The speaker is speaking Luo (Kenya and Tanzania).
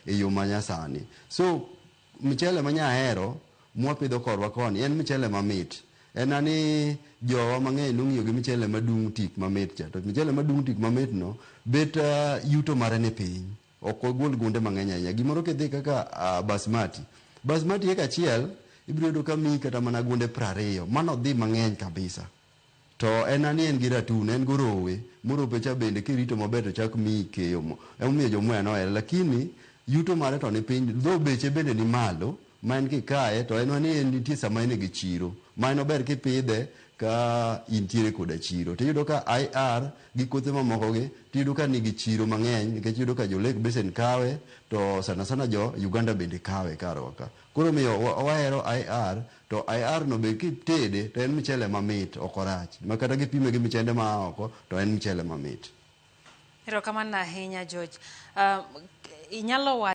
e yo manyasani. So michele manya hero mwapidho korwa koni en michele mamit. En ani jowa mang'eny nong'iyo gi michele madung' tik mamit cha. To michele madung' tik mamit no bet yuto mare ni piny. Ok ogol gunde mang'eny ahinya. Gimoro kidhi kaka basmati. Basmati eka achiel ibiro yudo ka miyi kata mana gunde 20. Mano dhi mang'eny kabisa. To en ani en gi ratun, en gorowe. Morope cha bende kirito maber to chak miyi keyo mo. Emomiyo jomwea nohere. Lakini yuto mare to ni piny. Dho beche bende ni malo. Ma en kikaye to en ani en nitie sama en gi chiro. Ma en ober kipidhe ka intiere koda chiro. Tiyudo ka IR gi kothe mamoko gi tiyudo ka nigi chiro mang'eny nikech yudo ka jo Lake Basin kawe to sana sana jo Uganda bende kawe karwa ka. Koro miyo wahero IR to IR no be kitede to en michele mamit ok orach. Ma kata gipime gi michende ma oko to en michele mamit. Erokamano ahinya George. Inyalo